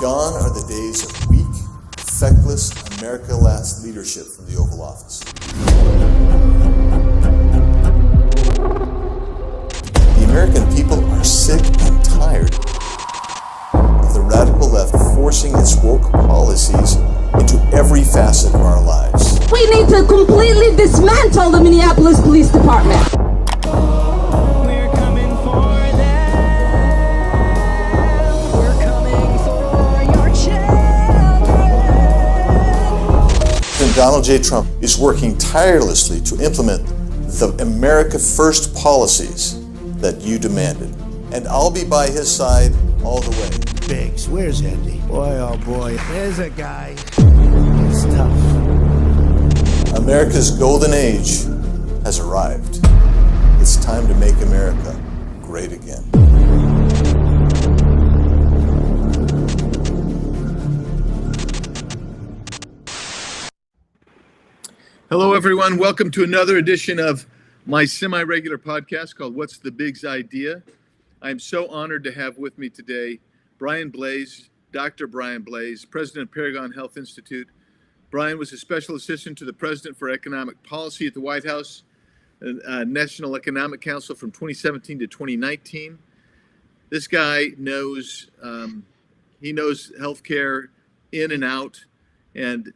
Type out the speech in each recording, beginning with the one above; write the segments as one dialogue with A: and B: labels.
A: Gone are the days of weak, feckless, America-last leadership from the Oval Office. The American people are sick and tired of the radical left forcing its woke policies into every facet of our lives.
B: We need to completely dismantle the Minneapolis Police Department.
C: We're coming for them. We're coming for your children.
A: President Donald J. Trump is working tirelessly to implement the America First policies that you demanded. And I'll be by his side all the way.
D: Biggs, where's Andy? Boy, oh boy, there's a guy. It's tough.
A: America's golden age has arrived. It's time to make America great again.
E: Hello, everyone. Welcome to another edition of my semi-regular podcast called What's the Big's Idea? I'm so honored to have with me today Brian Blase, Dr. Brian Blase, president of Paragon Health Institute. Brian was a special assistant to the president for economic policy at the White House, National Economic Council from 2017 to 2019. This guy knows, he knows healthcare in and out. And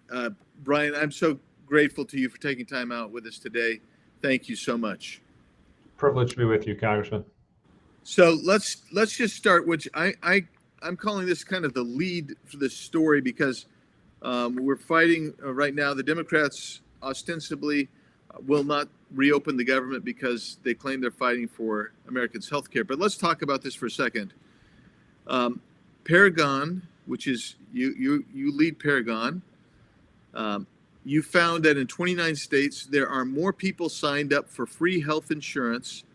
E: Brian, I'm so grateful to you for taking time out with us today. Thank you so much.
F: Privileged to be with you, Congressman.
E: So let's just start, which I'm calling this kind of the lead for this story because we're fighting right now. The Democrats ostensibly will not reopen the government because they claim they're fighting for Americans' health care. But let's talk about this for a second. Paragon, which is you lead Paragon. You found that in 29 states, there are more people signed up for free health insurance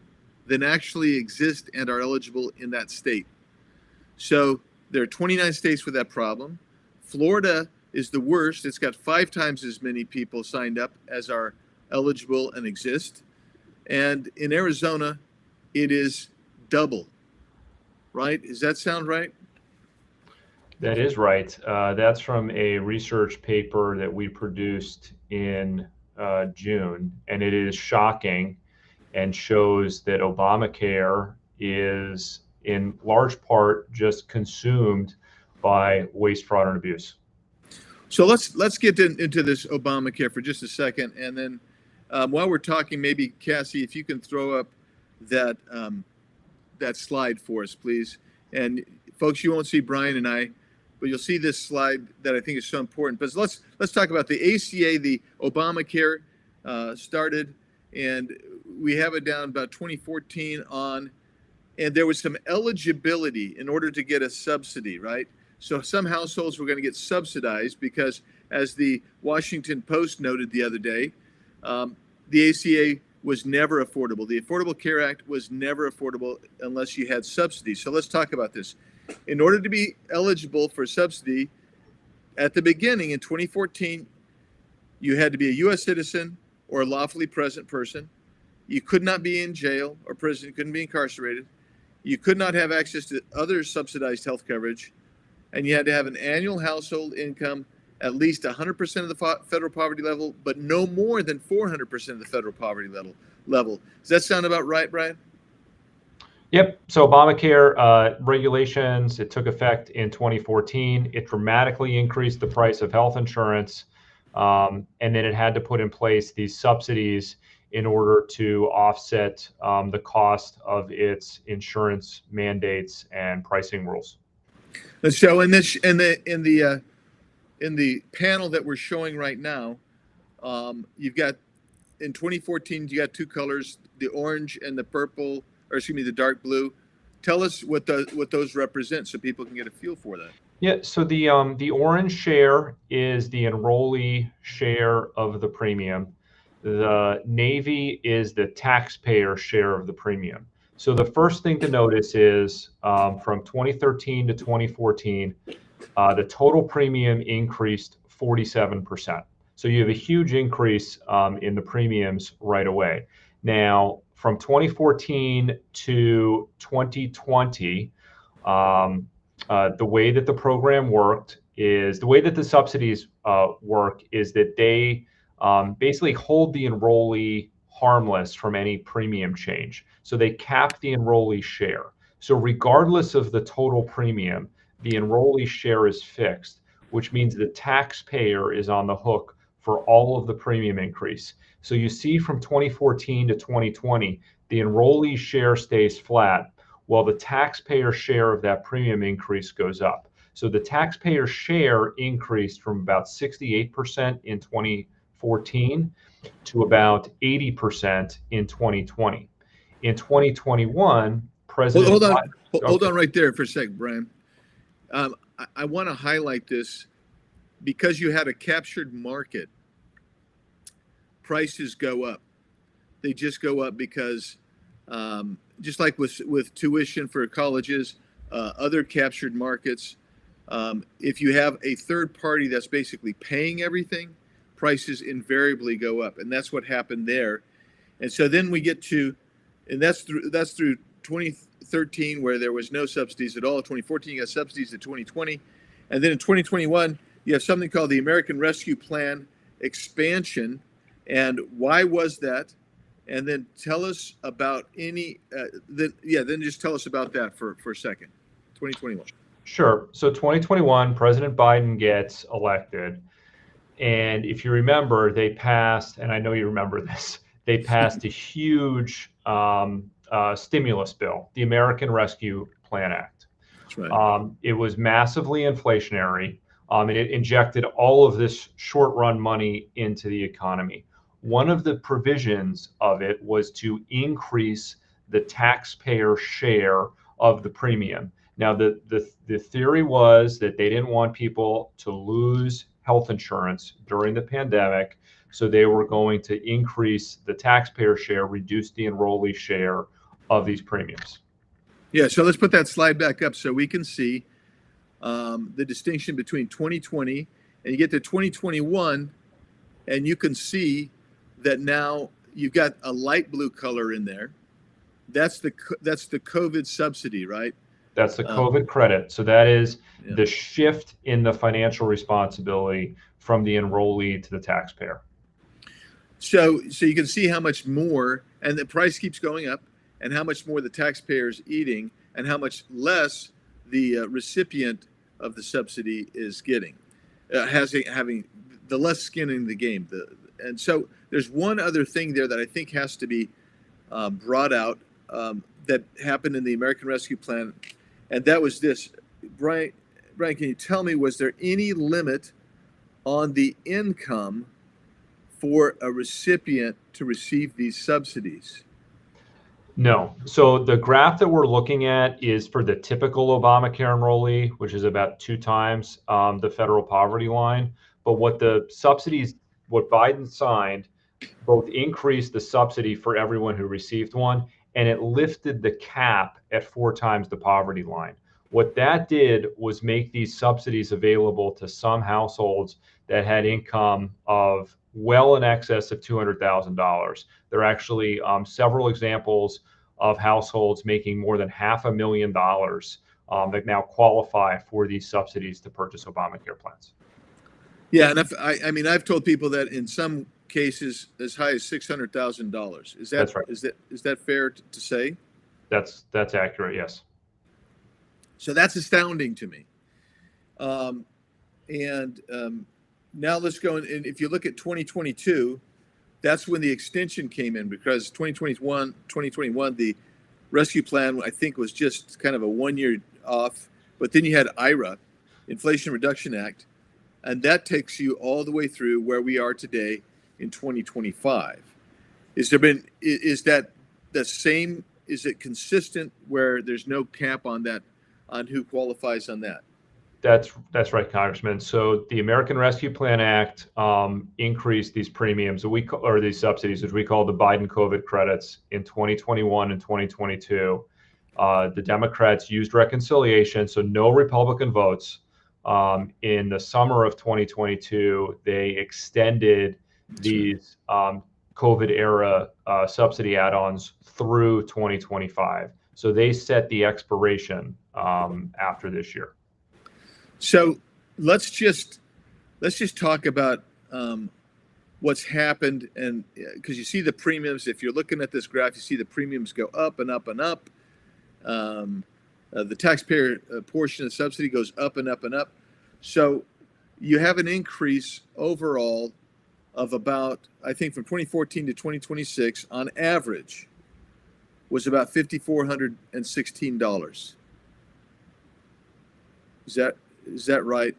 E: than actually exist and are eligible in that state. So there are 29 states with that problem. Florida is the worst. It's got 5 times as many people signed up as are eligible and exist. And in Arizona, it is double, right? Does that sound right?
F: That is right. That's from a research paper that we produced in June, and it is shocking and shows that Obamacare is in large part just consumed by waste, fraud, and abuse.
E: So let's get into this Obamacare for just a second, and then while we're talking, maybe Cassie, if you can throw up that that slide for us, please. And folks, you won't see Brian and I, but you'll see this slide that I think is so important. But let's talk about the ACA. The Obamacare started, and we have it down about 2014 on, and there was some eligibility in order to get a subsidy, right? So some households were going to get subsidized because, as the Washington Post noted the other day, the ACA was never affordable. The Affordable Care Act was never affordable unless you had subsidies. So let's talk about this. In order to be eligible for subsidy, at the beginning in 2014, you had to be a U.S. citizen or a lawfully present person. You could not be in jail or prison, couldn't be incarcerated. You could not have access to other subsidized health coverage. And you had to have an annual household income at least 100% of the federal poverty level, but no more than 400% of the federal poverty level. Does that sound about right, Brian?
F: Yep. So Obamacare regulations, it took effect in 2014. It dramatically increased the price of health insurance, and then it had to put in place these subsidies in order to offset the cost of its insurance mandates and pricing rules.
E: So in the panel that we're showing right now, you've got in 2014 you got 2 colors, the orange and the purple, or excuse me, the dark blue. Tell us what those represent so people can get a feel for that.
F: Yeah, so the orange share is the enrollee share of the premium. The navy is the taxpayer share of the premium. So the first thing to notice is from 2013 to 2014, the total premium increased 47%. So you have a huge increase in the premiums right away. Now, from 2014 to 2020, The way that the program worked is the way that the subsidies work is that they basically hold the enrollee harmless from any premium change. So they cap the enrollee share. So regardless of the total premium, the enrollee share is fixed, which means the taxpayer is on the hook for all of the premium increase. So you see from 2014 to 2020, the enrollee share stays flat while the taxpayer share of that premium increase goes up. So the taxpayer share increased from about 68% in 2014 to about 80% in 2020. In 2021, President
E: Hold on,
F: Biden,
E: hold on right there for a second, Brian. I want to highlight this because you had a captured market. Prices go up. They just go up because, just like with tuition for colleges, other captured markets, if you have a third party that's basically paying everything, prices invariably go up, and that's what happened there. And so then we get to, and that's through 2013 where there was no subsidies at all. 2014 you got subsidies in 2020, and then in 2021 you have something called the American Rescue Plan expansion. And why was that? And then tell us about any. Then just tell us about that for a second. 2021.
F: Sure. So 2021, President Biden gets elected. And if you remember, they passed, and I know you remember this, they passed a huge stimulus bill, the American Rescue Plan Act.
E: That's right.
F: It was massively inflationary, and it injected all of this short-run money into the economy. One of the provisions of it was to increase the taxpayer share of the premium. Now, the theory was that they didn't want people to lose health insurance during the pandemic, so they were going to increase the taxpayer share, reduce the enrollee share of these premiums.
E: Yeah, so let's put that slide back up so we can see the distinction between 2020 and you get to 2021, and you can see that now you've got a light blue color in there. That's the COVID subsidy, right?
F: That's the COVID credit. So that is
E: Yeah.
F: the shift in the financial responsibility from the enrollee to the taxpayer.
E: So you can see how much more, and the price keeps going up, and how much more the taxpayer is eating, and how much less the recipient of the subsidy is getting, having the less skin in the game. And so there's one other thing there that I think has to be brought out that happened in the American Rescue Plan, and that was this. Brian, can you tell me, was there any limit on the income for a recipient to receive these subsidies?
F: No. So the graph that we're looking at is for the typical Obamacare enrollee, which is about 2 times the federal poverty line. But what Biden signed, both increased the subsidy for everyone who received one, and it lifted the cap at 4 times the poverty line. What that did was make these subsidies available to some households that had income of well in excess of $200,000. There are actually several examples of households making more than $500,000 that now qualify for these subsidies to purchase Obamacare plans.
E: Yeah, and I've told people that in some cases as high as $600,000. Is that
F: That's right.
E: Is that fair to say?
F: That's accurate. Yes.
E: So that's astounding to me. Now let's go, and if you look at 2022, that's when the extension came in, because 2021, the rescue plan, I think, was just kind of a 1 year off. But then you had IRA, Inflation Reduction Act, and that takes you all the way through where we are today in 2025. Is that the same? Is it consistent where there's no cap on that, on who qualifies on that?
F: That's right, Congressman. So the American Rescue Plan Act increased these premiums, or these subsidies, which we call the Biden COVID credits, in 2021 and 2022. The Democrats used reconciliation, so no Republican votes. In the summer of 2022, they extended these COVID era subsidy add-ons through 2025. So they set the expiration after this year.
E: So let's just talk about what's happened, and because you see the premiums, if you're looking at this graph, you see the premiums go up and up and up. The taxpayer portion of the subsidy goes up and up and up. So you have an increase overall of about, I think from 2014 to 2026, on average, was about $5,416. Is that right?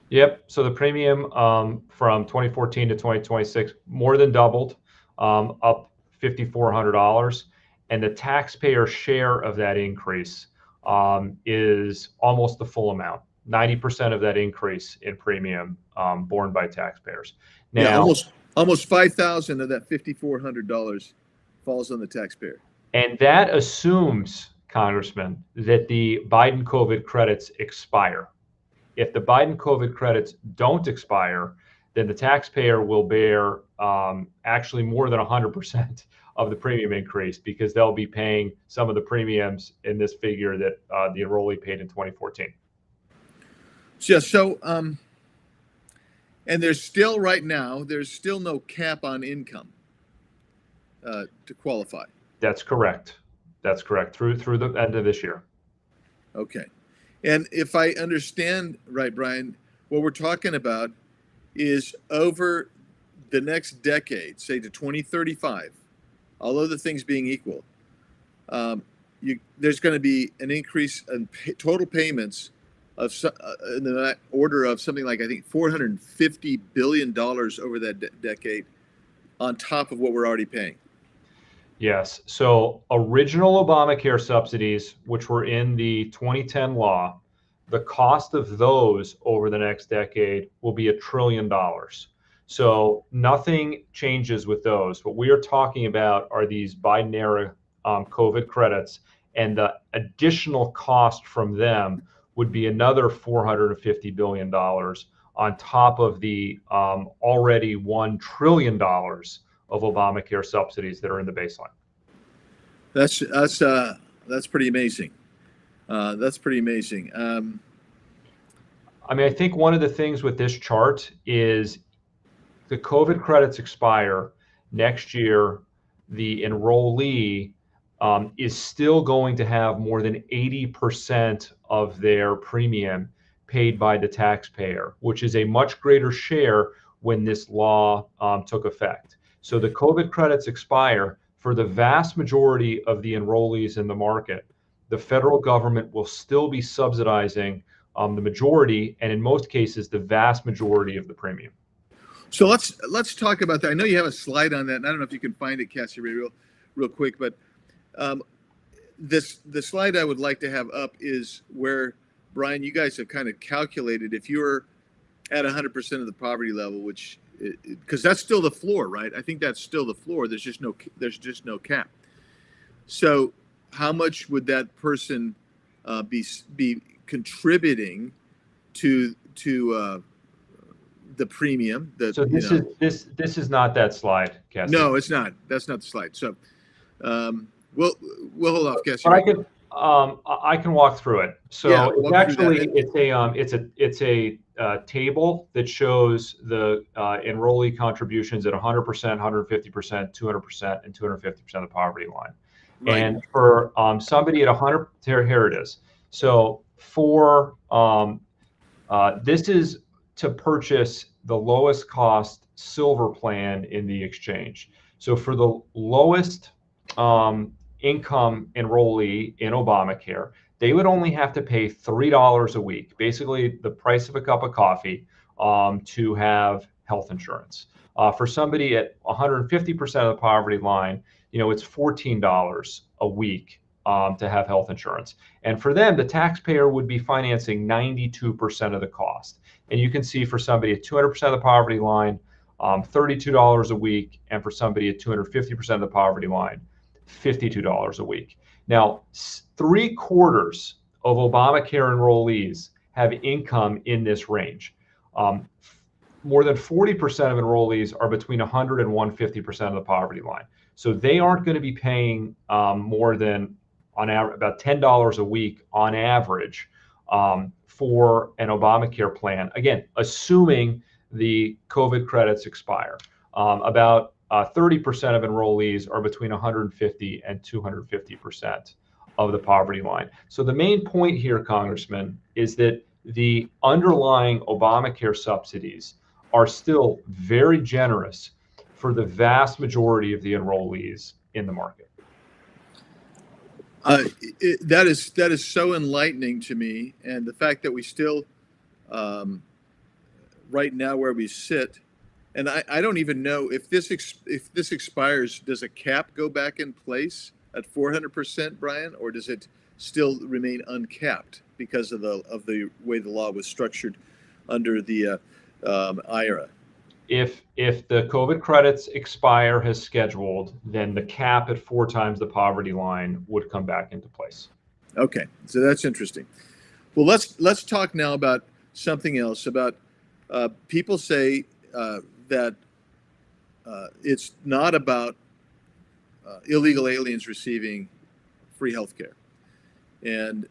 F: Yep. So the premium from 2014 to 2026 more than doubled, up $5,400, and the taxpayer share of that increase is almost the full amount. 90% of that increase in premium borne by taxpayers. Now,
E: yeah, almost 5,000 of that $5,400 falls on the taxpayer.
F: And that assumes, Congressman, that the Biden COVID credits expire. If the Biden COVID credits don't expire, then the taxpayer will bear actually more than 100% of the premium increase, because they'll be paying some of the premiums in this figure that the enrollee paid in 2014.
E: Yeah, so, and there's still right now, there's still no cap on income to qualify.
F: That's correct. That's correct. Through the end of this year.
E: Okay. And if I understand right, Brian, what we're talking about is over the next decade, say to 2035, all other things being equal, there's going to be an increase in total payments of in the order of something like, I think, $450 billion over that decade, on top of what we're already paying.
F: Yes. So original Obamacare subsidies, which were in the 2010 law, the cost of those over the next decade will be $1 trillion. So nothing changes with those. What we are talking about are these Biden era COVID credits, and the additional cost from them would be another $450 billion on top of the already $1 trillion of Obamacare subsidies that are in the baseline.
E: That's pretty amazing. That's pretty amazing.
F: I mean, I think one of the things with this chart is the COVID credits expire next year. The enrollee is still going to have more than 80% of their premium paid by the taxpayer, which is a much greater share when this law took effect. So the COVID credits expire for the vast majority of the enrollees in the market. The federal government will still be subsidizing the majority, and in most cases, the vast majority of the premium.
E: So let's talk about that. I know you have a slide on that, and I don't know if you can find it, Cassie, real quick, but the slide I would like to have up is where, Brian, you guys have kind of calculated if you're at 100% of the poverty level, which, because that's still the floor, right? I think that's still the floor. There's just no cap. So how much would that person be contributing to the premium? This
F: is not that slide, Cassie.
E: No, it's not. That's not the slide. So we'll hold off, Cassie.
F: But I can walk through it. So
E: yeah,
F: it's actually it's a table that shows the enrollee contributions at 100%, 150%, 200%, and 250% of the poverty line. Right. And for somebody at 100, here it is. So for this is to purchase the lowest cost silver plan in the exchange. So for the lowest income enrollee in Obamacare, they would only have to pay $3 a week, basically the price of a cup of coffee, to have health insurance. For somebody at 150% of the poverty line, it's $14 a week to have health insurance. And for them, the taxpayer would be financing 92% of the cost. And you can see for somebody at 200% of the poverty line, $32 a week, and for somebody at 250% of the poverty line, $52 a week. Now, 3/4 of Obamacare enrollees have income in this range. More than 40% of enrollees are between 100 and 150% of the poverty line. So they aren't going to be paying more than, on average, about $10 a week on average for an Obamacare plan, again, assuming the COVID credits expire. About 30% of enrollees are between 150 and 250% of the poverty line. So the main point here, Congressman, is that the underlying Obamacare subsidies are still very generous for the vast majority of the enrollees in the market.
E: That is so enlightening to me, and the fact that we still, right now where we sit, and I don't even know if this expires. Does a cap go back in place at 400%, Brian, or does it still remain uncapped because of the way the law was structured under the IRA?
F: If the COVID credits expire as scheduled, then the cap at 4 times the poverty line would come back into place.
E: Okay, so that's interesting. Well, let's talk now about something else. About people say that it's not about illegal aliens receiving free health care, and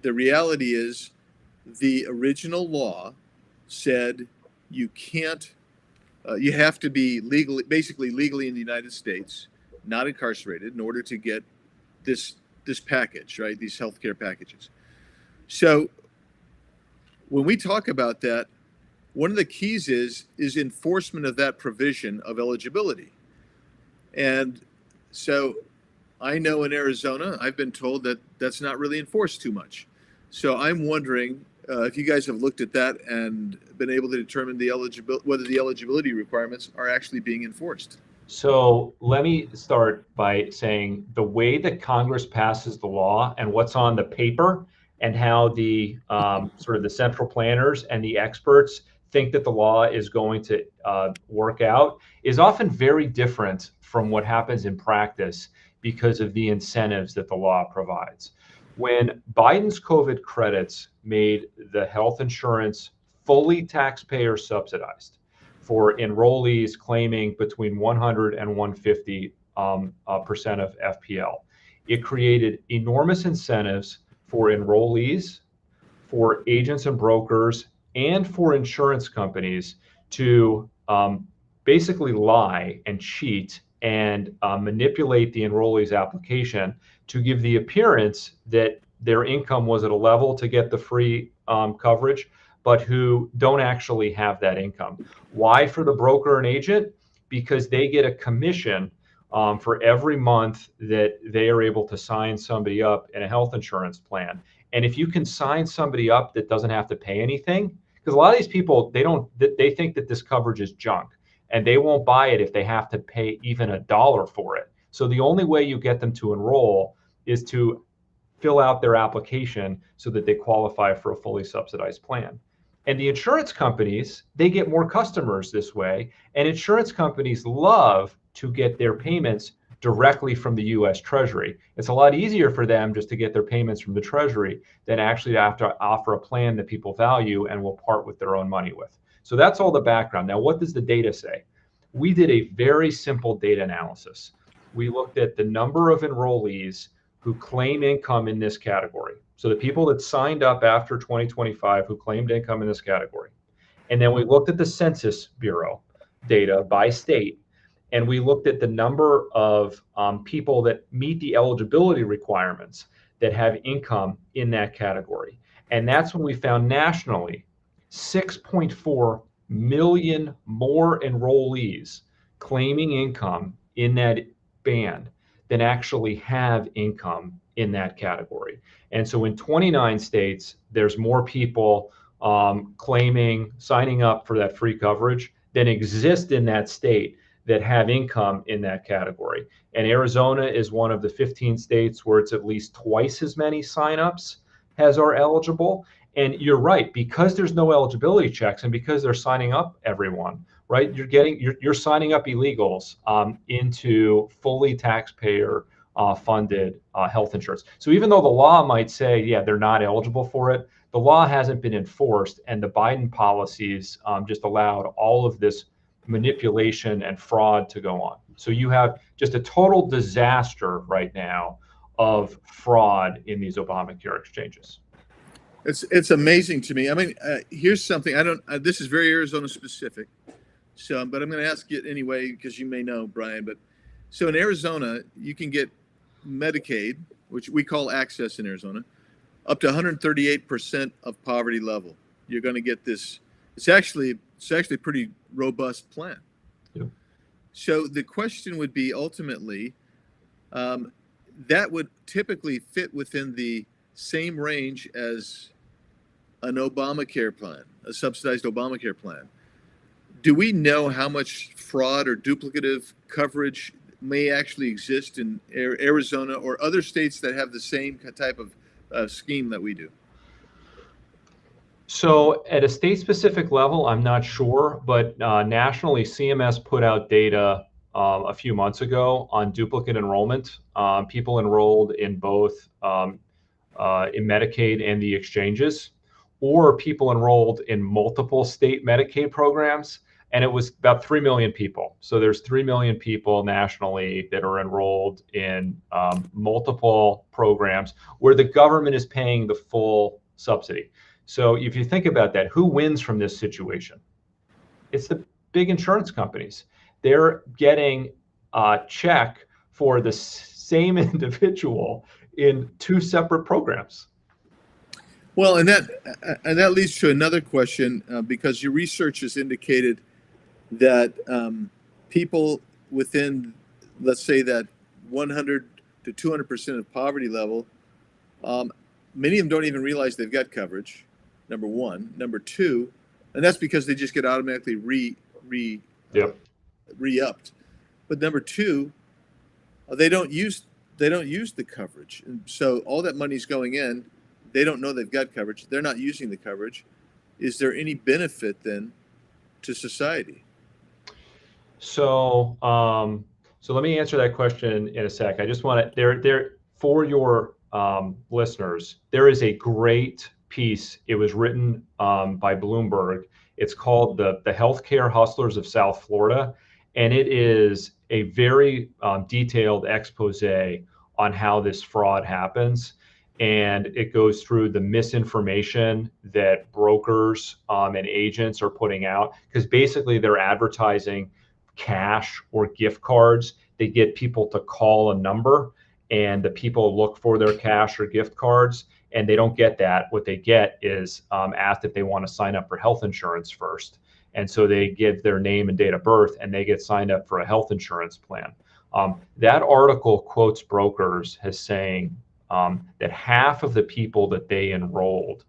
E: the reality is, the original law said you can't. You have to be basically legally in the United States, not incarcerated, in order to get this package, right? These healthcare packages. So when we talk about that, one of the keys is enforcement of that provision of eligibility. And so I know in Arizona, I've been told that that's not really enforced too much. So I'm wondering if you guys have looked at that and been able to determine whether the eligibility requirements are actually being enforced.
F: So let me start by saying the way that Congress passes the law and what's on the paper and how the sort of the central planners and the experts think that the law is going to work out is often very different from what happens in practice because of the incentives that the law provides. When Biden's COVID credits made the health insurance fully taxpayer subsidized for enrollees claiming between 100 and 150% of FPL, it created enormous incentives for enrollees, for agents and brokers, and for insurance companies to basically lie and cheat and manipulate the enrollee's application to give the appearance that their income was at a level to get the free coverage, but who don't actually have that income. Why for the broker and agent? Because they get a commission for every month that they are able to sign somebody up in a health insurance plan. And if you can sign somebody up that doesn't have to pay anything, because a lot of these people, they think that this coverage is junk and they won't buy it if they have to pay even $1 for it. So the only way you get them to enroll is to fill out their application so that they qualify for a fully subsidized plan. And the insurance companies, they get more customers this way. And insurance companies love to get their payments directly from the US Treasury. It's a lot easier for them just to get their payments from the Treasury than actually to have to offer a plan that people value and will part with their own money with. So that's all the background. Now, what does the data say? We did a very simple data analysis. We looked at the number of enrollees who claim income in this category. So the people that signed up after 2025 who claimed income in this category. And then we looked at the Census Bureau data by state. And we looked at the number of people that meet the eligibility requirements that have income in that category. And that's when we found nationally 6.4 million more enrollees claiming income in that band than actually have income in that category. And so in 29 states, there's more people signing up for that free coverage than exist in that state that have income in that category. And Arizona is one of the 15 states where it's at least twice as many signups as are eligible. And you're right, because there's no eligibility checks and because they're signing up everyone, right? You're signing up illegals into fully taxpayer funded health insurance. So even though the law might say, yeah, they're not eligible for it, the law hasn't been enforced, and the Biden policies just allowed all of this manipulation and fraud to go on. So you have just a total disaster right now of fraud in these Obamacare exchanges.
E: It's amazing to me. I mean, here's something I don't. This is very Arizona specific. So, but I'm going to ask it anyway because you may know, Brian. But so in Arizona, you can get Medicaid, which we call access in Arizona, up to 138% of poverty level. You're going to get this. It's actually a pretty robust plan.
F: Yep.
E: So the question would be ultimately, that would typically fit within the same range as an Obamacare plan, a subsidized Obamacare plan. Do we know how much fraud or duplicative coverage may actually exist in Arizona or other states that have the same type of scheme that we do?
F: So at a state-specific level, I'm not sure, but nationally, CMS put out data a few months ago on duplicate enrollment. People enrolled in both in Medicaid and the exchanges, or people enrolled in multiple state Medicaid programs, and it was about 3 million people. So there's 3 million people nationally that are enrolled in multiple programs where the government is paying the full subsidy. So if you think about that, who wins from this situation? It's the big insurance companies. They're getting a check for the same individual in two separate programs.
E: Well, and that leads to another question, because your research has indicated that people within, let's say, that 100 to 200% of poverty level, many of them don't even realize they've got coverage. Number one. Number two, and that's because they just get automatically re-upped. But number two, they don't use the coverage, and so all that money's going in. They don't know they've got coverage. They're not using the coverage. Is there any benefit then to society?
F: So, so let me answer that question in a sec. I just want to there for your listeners. There is a great piece. It was written by Bloomberg. It's called the Healthcare Hustlers of South Florida, and it is a very detailed expose on how this fraud happens. And it goes through the misinformation that brokers and agents are putting out, because basically they're advertising cash or gift cards. They get people to call a number, and the people look for their cash or gift cards, and they don't get that. What they get is asked if they want to sign up for health insurance first. And so they give their name and date of birth, and they get signed up for a health insurance plan. That article quotes brokers as saying that half of the people that they enrolled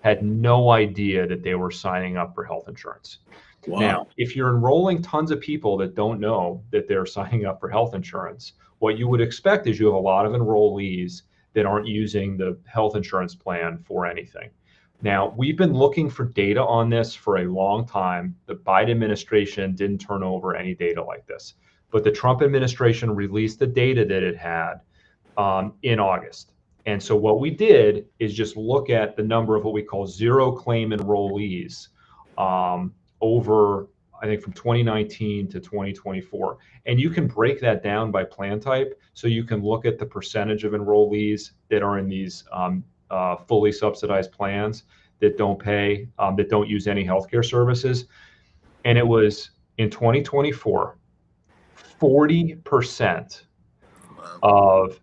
F: had no idea that they were signing up for health insurance. Wow. Now, if you're enrolling tons of people that don't know that they're signing up for health insurance, what you would expect is you have a lot of enrollees that aren't using the health insurance plan for anything. Now, we've been looking for data on this for a long time. The Biden administration didn't turn over any data like this, but the Trump administration released the data that it had in August. And so what we did is just look at the number of what we call zero claim enrollees over, I think, from 2019 to 2024. And you can break that down by plan type. So you can look at the percentage of enrollees that are in these fully subsidized plans that don't pay, that don't use any healthcare services. And it was in 2024, 40% of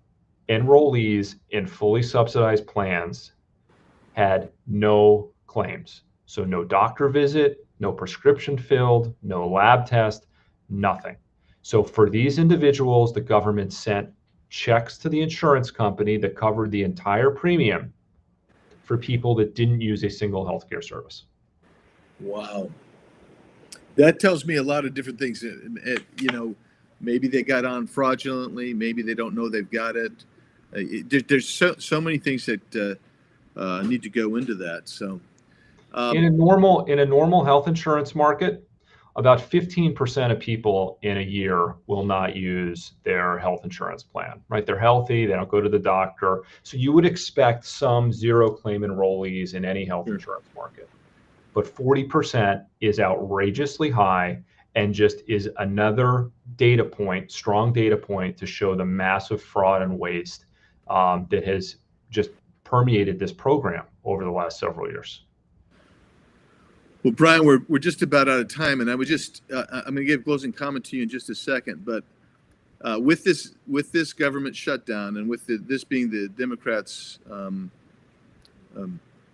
F: enrollees in fully subsidized plans had no claims. So no doctor visit, no prescription filled, no lab test, nothing. So for these individuals, the government sent checks to the insurance company that covered the entire premium for people that didn't use a single healthcare service.
E: Wow. That tells me a lot of different things. Maybe they got on fraudulently. Maybe they don't know they've got it. There's so many things that need to go into that. So,
F: in a normal health insurance market, about 15% of people in a year will not use their health insurance plan. Right? They're healthy. They don't go to the doctor. So you would expect some zero claim enrollees in any health insurance market, but 40% is outrageously high, and just is another data point, strong data point, to show the massive fraud and waste that has just permeated this program over the last several years.
E: Well, Brian, we're just about out of time, and I would just I'm going to give a closing comment to you in just a second. But with this government shutdown, and with this being the Democrats'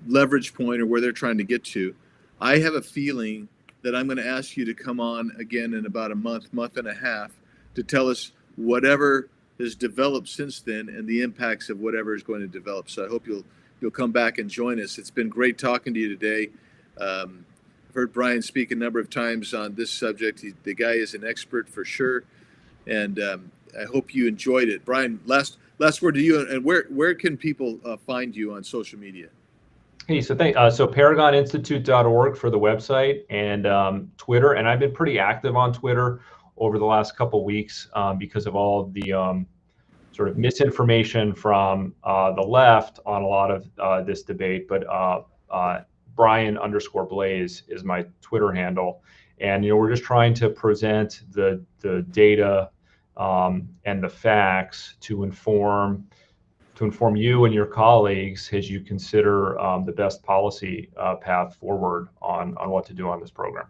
E: leverage point, or where they're trying to get to, I have a feeling that I'm going to ask you to come on again in about a month and a half to tell us whatever has developed since then and the impacts of whatever is going to develop. So I hope you'll come back and join us. It's been great talking to you today. I've heard Brian speak a number of times on this subject. The guy is an expert for sure, and I hope you enjoyed it. Brian, last word to you, and where can people find you on social media?
F: Hey, so paragoninstitute.org for the website, and Twitter, and I've been pretty active on Twitter over the last couple weeks because of all the sort of misinformation from the left on a lot of this debate, but Brian_Blase is my Twitter handle. And, we're just trying to present the data and the facts to inform you and your colleagues as you consider the best policy path forward on what to do on this program.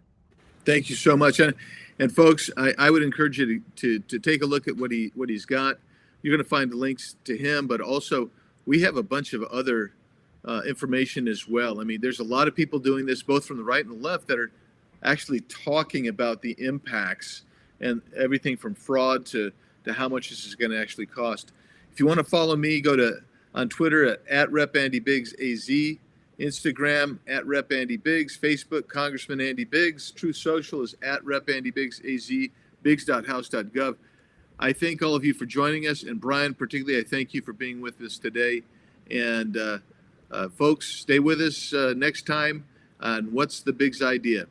E: Thank you so much. And folks, I would encourage you to take a look at what he's got. You're going to find the links to him, but also we have a bunch of other information as well. I mean, there's a lot of people doing this, both from the right and the left, that are actually talking about the impacts and everything from fraud to how much this is going to actually cost. If you want to follow me, go on Twitter at @RepAndyBiggsAZ, Instagram @RepAndyBiggs, Facebook Congressman Andy Biggs, Truth Social is @RepAndyBiggsAZ, Biggs.house.gov. I thank all of you for joining us, and Brian, particularly, I thank you for being with us today. And folks, stay with us next time on What's the Biggs Idea?